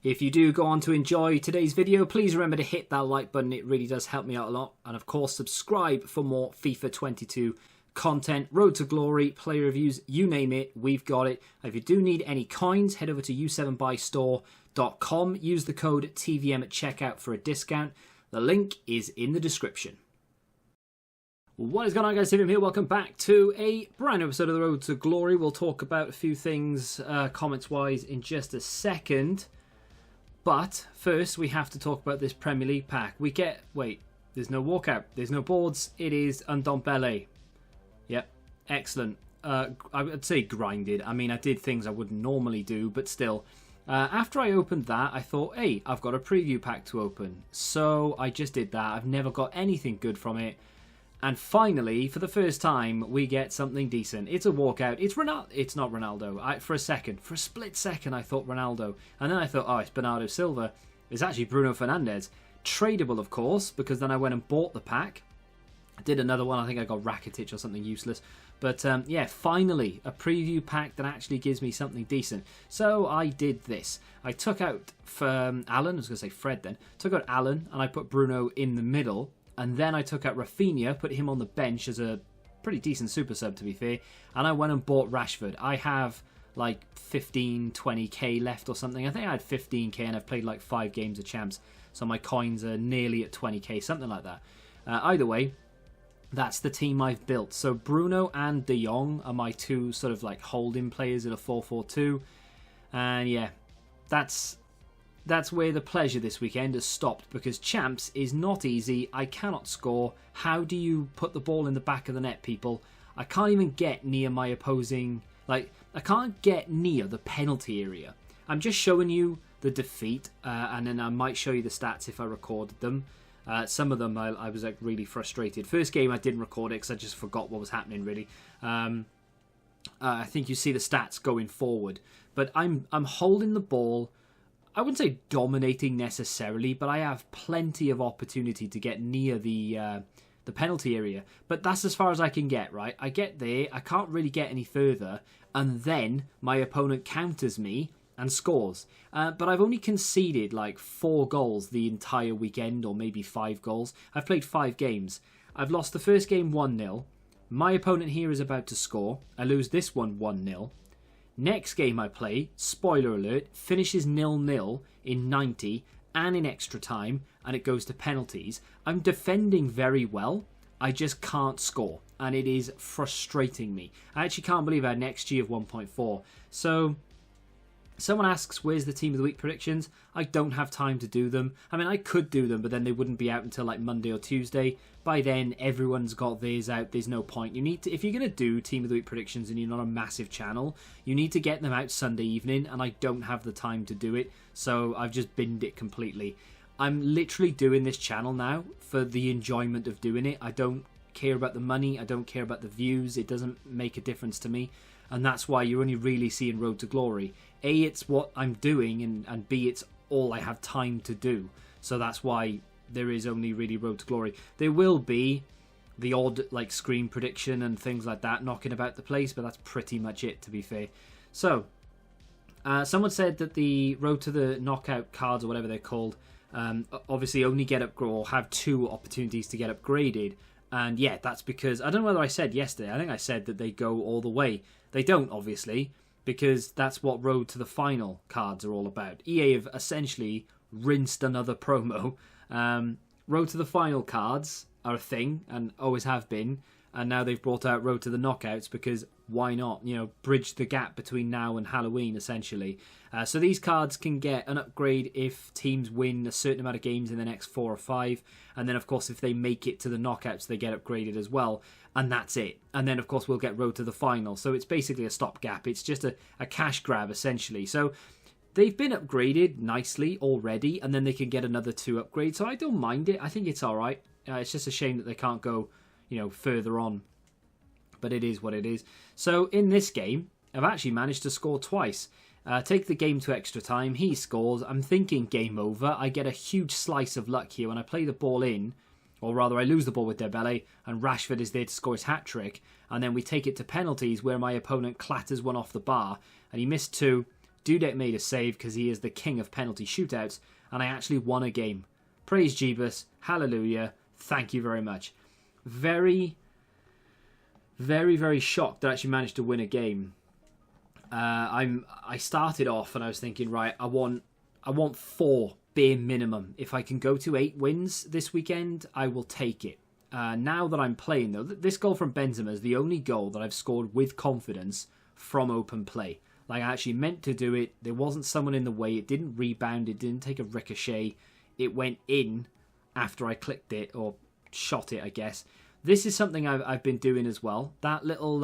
If you do go on to enjoy today's video, please remember to hit that like button. It really does help me out a lot. And of course, subscribe for more FIFA 22 content, Road to Glory, play reviews, you name it, we've got it. If you do need any coins, head over to u7buystore.com. Use the code TVM at checkout for a discount. The link is in the description. What is going on, guys? TVM here. Welcome back to a brand new episode of the Road to Glory. We'll talk about a few things comments-wise in just a second. But first, we have to talk about this Premier League pack. We get... Wait, there's no walkout. There's no boards. It is Ndombele. Yep, excellent. I would say grinded. I mean, I did things I wouldn't normally do, but still. After I opened that, I thought, hey, I've got a preview pack to open. So I just did that. I've never got anything good from it. And finally, for the first time, we get something decent. It's a walkout. It's Ronaldo. It's not Ronaldo. For a split second, I thought Ronaldo. And then I thought, oh, it's Bernardo Silva. It's actually Bruno Fernandes. Tradable, of course, because then I went and bought the pack. I did another one. I think I got Rakitic or something useless. But yeah, finally, a preview pack that actually gives me something decent. So I did this. I took out Alan. I was going to say Fred then. Took out Alan, and I put Bruno in the middle. And then I took out Rafinha, put him on the bench as a pretty decent super sub, to be fair. And I went and bought Rashford. I have like 15, 20k left or something. I think I had 15k and I've played like 5 games of champs. So my coins are nearly at 20k, something like that. Either way, that's the team I've built. So Bruno and De Jong are my two sort of like holding players in a 4-4-2. And yeah, that's where the pleasure this weekend has stopped, because champs is not easy. I cannot score. How do you put the ball in the back of the net, people? I can't even get near my opposing... Like, I can't get near the penalty area. I'm just showing you the defeat, and then I might show you the stats if I recorded them. Some of them I was like really frustrated. First game I didn't record it because I just forgot what was happening, really. I think you see the stats going forward. But I'm holding the ball... I wouldn't say dominating necessarily, but I have plenty of opportunity to get near the penalty area. But that's as far as I can get, right? I get there, I can't really get any further, and then my opponent counters me and scores. But I've only conceded like 4 goals the entire weekend, or maybe 5 goals. I've played 5 games. I've lost the first game 1-0. My opponent here is about to score. I lose this one 1-0. Next game I play, spoiler alert, finishes 0-0 in 90 and in extra time, and it goes to penalties. I'm defending very well, I just can't score, and it is frustrating me. I actually can't believe I had an XG of 1.4. So, someone asks, where's the Team of the Week predictions? I don't have time to do them. I mean, I could do them, but then they wouldn't be out until like Monday or Tuesday. By then, everyone's got theirs out. There's no point. You need to, if you're going to do Team of the Week predictions and you're not a massive channel, you need to get them out Sunday evening, and I don't have the time to do it, so I've just binned it completely. I'm literally doing this channel now for the enjoyment of doing it. I don't care about the money. I don't care about the views. It doesn't make a difference to me. And that's why you're only really seeing Road to Glory. A, it's what I'm doing, and B, it's all I have time to do. So that's why there is only really Road to Glory. There will be the odd like screen prediction and things like that knocking about the place, but that's pretty much it, to be fair. So, someone said that the Road to the Knockout cards, or whatever they're called, obviously only get up or have 2 opportunities to get upgraded. And yeah, that's because, I don't know whether I said yesterday, I think I said that they go all the way. They don't, obviously, because that's what Road to the Final cards are all about. EA have essentially rinsed another promo. Road to the Final cards are a thing, and always have been, and now they've brought out Road to the Knockouts because why not? You know, bridge the gap between now and Halloween, essentially. So these cards can get an upgrade if teams win a certain amount of games in the next 4 or 5, and then of course if they make it to the knockouts they get upgraded as well, and that's it. And then of course we'll get Road to the Final, so it's basically a stopgap. It's just a cash grab, essentially. So they've been upgraded nicely already, and then they can get another 2 upgrades, so I don't mind it. I think it's alright. It's just a shame that they can't go, you know, further on, but it is what it is. So in this game, I've actually managed to score twice. Take the game to extra time, he scores, I'm thinking game over. I get a huge slice of luck here when I play the ball in, or rather I lose the ball with Dembele, and Rashford is there to score his hat-trick, and then we take it to penalties where my opponent clatters one off the bar, and he missed 2, Dudek made a save because he is the king of penalty shootouts, and I actually won a game. Praise Jeebus. Hallelujah. Thank you very much. Very, very, very shocked that I actually managed to win a game. I started off and I was thinking, right, I want 4 bare minimum. If I can go to 8 wins this weekend, I will take it. Now that I'm playing, though, this goal from Benzema is the only goal that I've scored with confidence from open play. Like, I actually meant to do it. There wasn't someone in the way. It didn't rebound. It didn't take a ricochet. It went in after I clicked it, or shot it, I guess. This is something I've been doing as well. That little,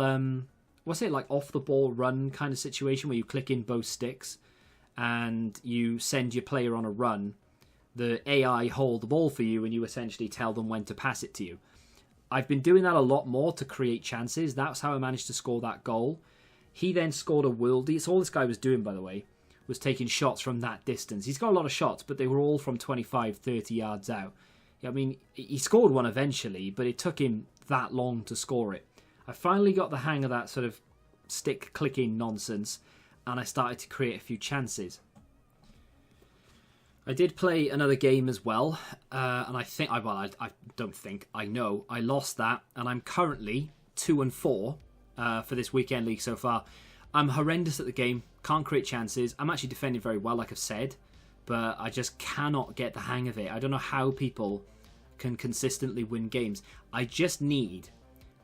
what's it, like off-the-ball run kind of situation where you click in both sticks and you send your player on a run. The AI hold the ball for you and you essentially tell them when to pass it to you. I've been doing that a lot more to create chances. That's how I managed to score that goal. He then scored a worldie. It's all this guy was doing, by the way, was taking shots from that distance. He's got a lot of shots, but they were all from 25, 30 yards out. I mean, he scored one eventually, but it took him that long to score it. I finally got the hang of that sort of stick clicking nonsense, and I started to create a few chances. I did play another game as well, and I know I lost that, and I'm currently 2-4 for this weekend league so far. I'm horrendous at the game, can't create chances. I'm actually defending very well, like I've said, but I just cannot get the hang of it. I don't know how people can consistently win games. I just need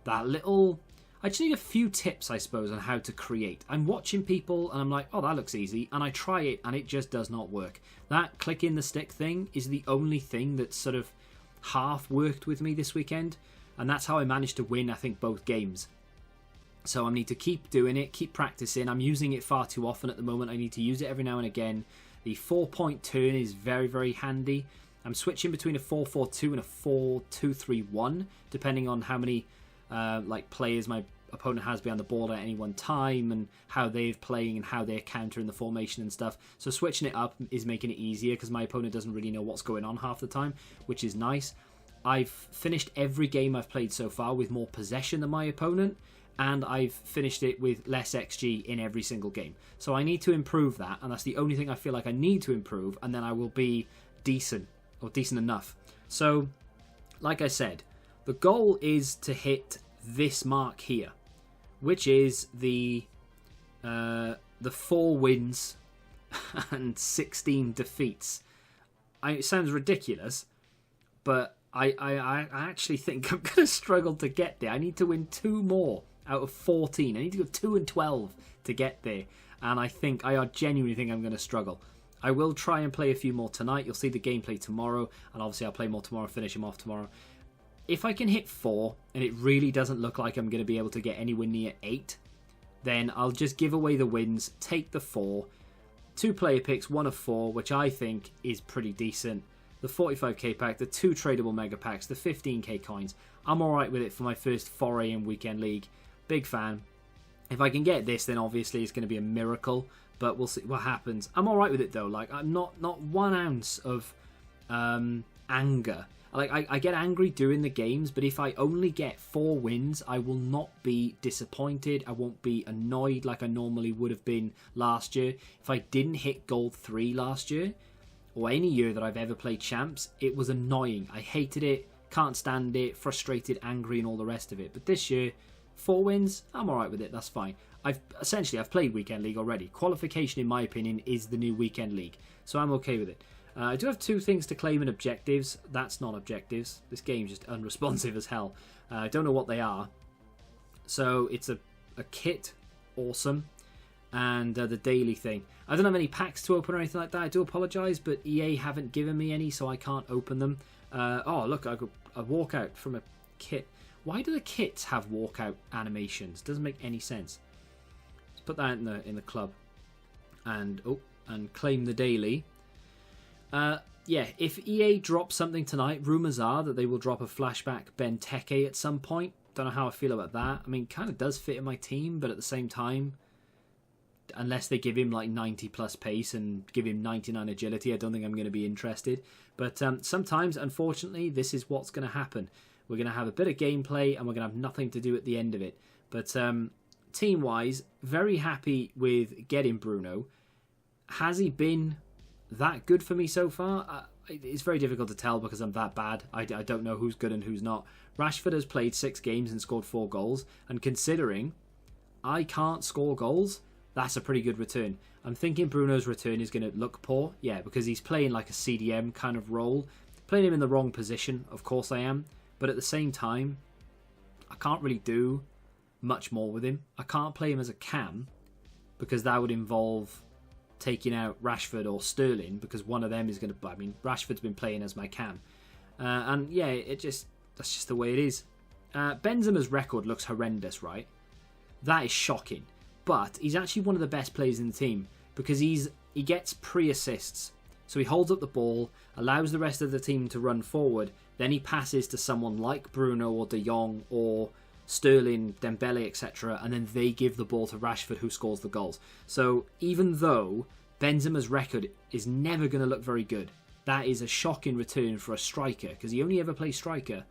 I just need a few tips, I suppose, on how to create. I'm watching people and I'm like, oh, that looks easy, and I try it and it just does not work. That click in the stick thing is the only thing that's sort of half worked with me this weekend, and that's how I managed to win, I think, both games. So I need to keep doing it, keep practicing. I'm using it far too often at the moment. I need to use it every now and again. The 4-point turn is very, very handy. I'm switching between a 4-4-2 and a 4-2-3-1, depending on how many players my opponent has behind the ball at any one time, and how they're playing and how they're countering the formation and stuff. So switching it up is making it easier because my opponent doesn't really know what's going on half the time, which is nice. I've finished every game I've played so far with more possession than my opponent, and I've finished it with less XG in every single game. So I need to improve that, and that's the only thing I feel like I need to improve, and then I will be decent, or decent enough. So, like I said, the goal is to hit this mark here, which is the 4 wins and 16 defeats. It sounds ridiculous, but I actually think I'm going to struggle to get there. I need to win 2 more out of 14. I need to go 2-12 to get there, and I genuinely think I'm going to struggle. I will try and play a few more tonight. You'll see the gameplay tomorrow, and obviously I'll play more tomorrow, finish them off tomorrow. If I can hit 4, and it really doesn't look like I'm going to be able to get anywhere near 8, then I'll just give away the wins, take the 4, 2 player picks, 1 of 4, which I think is pretty decent. The 45k pack, the 2 tradable mega packs, the 15k coins. I'm alright with it for my first foray in weekend league. Big fan. If I can get this, then obviously it's going to be a miracle, but we'll see what happens. I'm alright with it though. Like, I'm not 1 ounce of anger. Like, I get angry during the games, but if I only get 4 wins, I will not be disappointed. I won't be annoyed like I normally would have been last year. If I didn't hit gold 3 last year, or any year that I've ever played champs, it was annoying. I hated it, can't stand it, frustrated, angry, and all the rest of it. But this year, 4 wins, I'm alright with it, that's fine. I've played Weekend League already. Qualification, in my opinion, is the new Weekend League, so I'm okay with it. I do have 2 things to claim in objectives. That's not objectives. This game's just unresponsive as hell. I don't know what they are. So it's a kit, awesome, and the daily thing. I don't have any packs to open or anything like that. I do apologise, but EA haven't given me any, so I can't open them. Oh, look, I got a walkout from a kit. Why do the kits have walkout animations? Doesn't make any sense. Let's put that in the club, and claim the daily. Yeah, if EA drops something tonight, rumours are that they will drop a flashback Benteke at some point. Don't know how I feel about that. I mean, kind of does fit in my team, but at the same time, unless they give him like 90 plus pace and give him 99 agility, I don't think I'm going to be interested. But sometimes, unfortunately, this is what's going to happen. We're going to have a bit of gameplay and we're going to have nothing to do at the end of it. But team-wise, very happy with getting Bruno. Has he been that good for me so far? It's very difficult to tell because I'm that bad. I don't know who's good and who's not. Rashford has played 6 games and scored 4 goals. And considering I can't score goals, that's a pretty good return. I'm thinking Bruno's return is going to look poor. Yeah, because he's playing like a CDM kind of role. Playing him in the wrong position, of course I am. But at the same time, I can't really do much more with him. I can't play him as a cam because that would involve taking out Rashford or Sterling, because one of them is going to... I mean, Rashford's been playing as my cam. And yeah, that's just the way it is. Benzema's record looks horrendous, right? That is shocking. But he's actually one of the best players in the team because he gets pre-assists. So he holds up the ball, allows the rest of the team to run forward, then he passes to someone like Bruno or De Jong or Sterling, Dembele, etc., and then they give the ball to Rashford, who scores the goals. So even though Benzema's record is never going to look very good, that is a shocking return for a striker, because he only ever plays striker,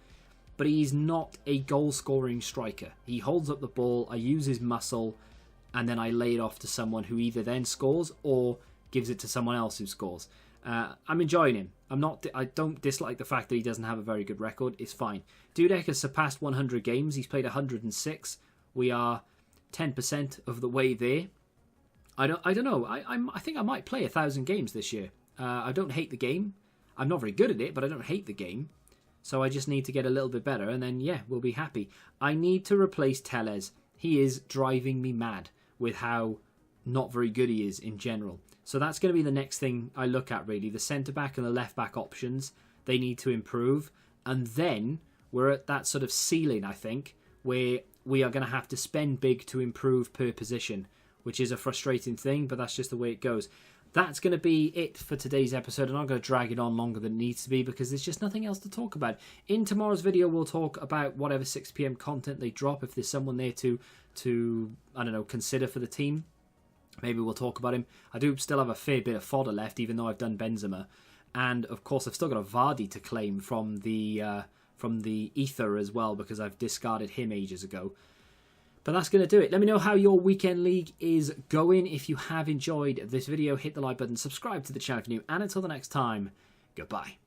but he's not a goal-scoring striker. He holds up the ball, I use his muscle, and then I lay it off to someone who either then scores or gives it to someone else who scores. I'm enjoying him. I don't dislike the fact that he doesn't have a very good record. It's fine. Dudek has surpassed 100 games. He's played 106. We are 10% of the way there. I don't know. I think I might play 1,000 games this year. I don't hate the game. I'm not very good at it, but I don't hate the game. So I just need to get a little bit better, and then yeah, we'll be happy. I need to replace Tellez. He is driving me mad with how not very good he is in general. So that's going to be the next thing I look at, really. The centre-back and the left-back options, they need to improve. And then we're at that sort of ceiling, I think, where we are going to have to spend big to improve per position, which is a frustrating thing, but that's just the way it goes. That's going to be it for today's episode. I'm not going to drag it on longer than it needs to be because there's just nothing else to talk about. In tomorrow's video, we'll talk about whatever 6 PM content they drop, if there's someone there to I don't know, consider for the team. Maybe we'll talk about him. I do still have a fair bit of fodder left, even though I've done Benzema. And, of course, I've still got a Vardy to claim from the ether as well, because I've discarded him ages ago. But that's going to do it. Let me know how your weekend league is going. If you have enjoyed this video, hit the like button, subscribe to the channel if you're new, and until the next time, goodbye.